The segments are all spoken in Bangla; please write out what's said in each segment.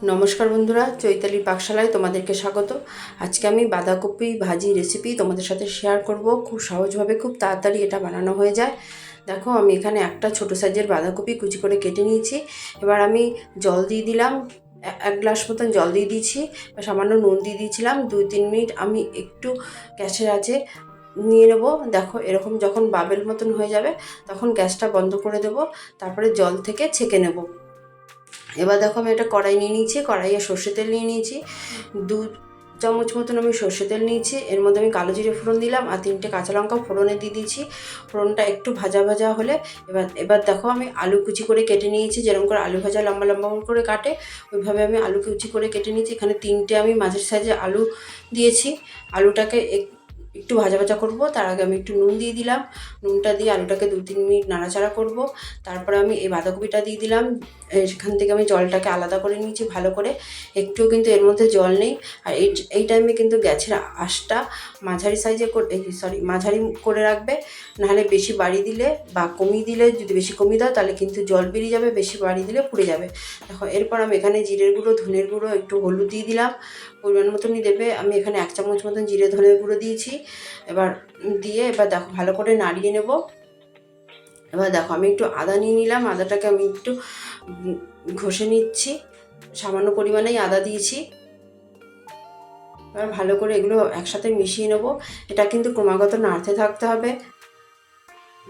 নমস্কার বন্ধুরা, চৈতালির পাকশালায় তোমাদেরকে স্বাগত। আজকে আমি বাঁধাকপি ভাজি রেসিপি তোমাদের সাথে শেয়ার করব। খুব সহজভাবে খুব তাড়াতাড়ি এটা বানানো হয়ে যায়। দেখো, আমি এখানে একটা ছোট সাইজের বাঁধাকপি কুচি করে কেটে নিয়েছি। এবার আমি জল দিয়ে দিলাম, এক গ্লাস মতন জল দিয়ে দিয়েছি, সামান্য নুন দিয়ে দিয়েছিলাম। 2-3 মিনিট আমি একটু গ্যাসের আঁচে নিয়ে নেব। দেখো, এরকম যখন বাবেল মতন হয়ে যাবে তখন গ্যাসটা বন্ধ করে দেব, তারপরে জল থেকে ছেঁকে নেব। এবার দেখো, আমি একটা কড়াই নিয়ে নিয়েছি, কড়াইয়ে সর্ষে তেল নিয়ে নিয়েছি, 2 চামচ মতন আমি সর্ষে তেল নিয়েছি। এর মধ্যে আমি কালো জিরে ফোড়ন দিলাম আর 3টে কাঁচা লঙ্কা ফোড়নে দিয়ে দিয়েছি। ফোড়নটা একটু ভাজা ভাজা হলে এবার দেখো, আমি আলু কুচি করে কেটে নিয়েছি। যেরকম করে আলু ভাজা লম্বা লম্বা করে কাটে, ওইভাবে আমি আলু কুচি করে কেটে নিয়েছি। এখানে 3টে আমি মাঝের সাইজে আলু দিয়েছি। আলুটাকে একটু ভাজা ভাজা করব। তার আগে আমি একটু নুন দিয়ে দিলাম। নুনটা দিয়ে আলুটাকে 2-3 মিনিট নাড়াচাড়া করব। তারপরে আমি এই বাঁধাকপিটা দিয়ে দিলাম। এখান থেকে আমি জলটাকে আলাদা করে নিয়েছি ভালো করে, একটুও কিন্তু এর মধ্যে জল নেই। আর এই টাইমে কিন্তু গ্যাসের আঁচটা মাঝারি করে রাখবে, নাহলে বেশি বাড়িয়ে দিলে বা কমিয়ে দিলে, যদি বেশি কমিয়ে দাও তাহলে কিন্তু জল বেরিয়ে যাবে, বেশি বাড়িয়ে দিলে পুড়ে যাবে। দেখো, এরপর আমি এখানে জিরের গুঁড়ো, ধনের গুঁড়ো, একটু হলুদ দিয়ে দিলাম, পরিমাণ মতনই দেবে। আমি এখানে 1 চামচ মতন জিরে ধনের গুঁড়ো দিয়েছি। এবার দেখো ভালো করে নাড়িয়ে নেব। এবার দেখো, আমি একটু আদা নিয়ে নিলাম, আদাটাকে আমি একটু ঘষে নিচ্ছি, সামান্য পরিমাণেই আদা দিয়েছি। এবার ভালো করে এগুলো একসাথে মিশিয়ে নেব। এটা কিন্তু ক্রমাগত নাড়তে থাকতে হবে।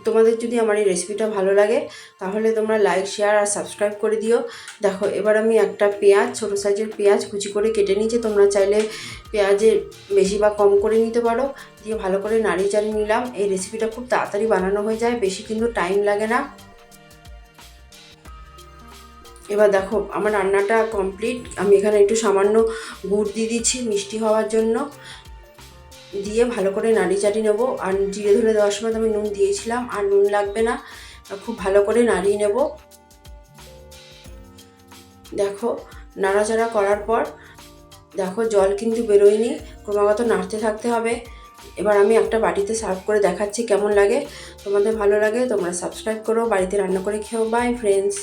তোমাদের যদি আমার এই রেসিপিটা ভালো লাগে তাহলে তোমরা লাইক, শেয়ার আর সাবস্ক্রাইব করে দিও। দেখো, এবার আমি একটা পেঁয়াজ, ছোটো সাইজের পেঁয়াজ কুচি করে কেটে নিয়েছি। তোমরা চাইলে পেঁয়াজের বেশি বা কম করে নিতে পারো। দিয়ে ভালো করে নাড়িয়ে চাড়িয়ে নিলাম। এই রেসিপিটা খুব তাড়াতাড়ি বানানো হয়ে যায়, বেশি কিন্তু টাইম লাগে না। এবার দেখো, আমার রান্নাটা কমপ্লিট। আমি এখানে একটু সামান্য গুড় দিয়ে দিচ্ছি মিষ্টি হওয়ার জন্য। দিয়ে ভালো করে নাড়িয়ে চাড়িয়ে নেবো। আর জিরে ধরে দেওয়ার সময় আমি নুন দিয়েছিলাম, আর নুন লাগবে না। খুব ভালো করে নাড়িয়ে নেব। দেখো, নাড়াচাড়া করার পর দেখো জল কিন্তু বেরোয়নি, ক্রমাগত নাড়তে থাকতে হবে। এবার আমি একটা বাটিতে সার্ভ করে দেখাচ্ছি কেমন লাগে। তোমাদের ভালো লাগে তোমরা সাবস্ক্রাইব করো, বাড়িতে রান্না করে খেও। By friends.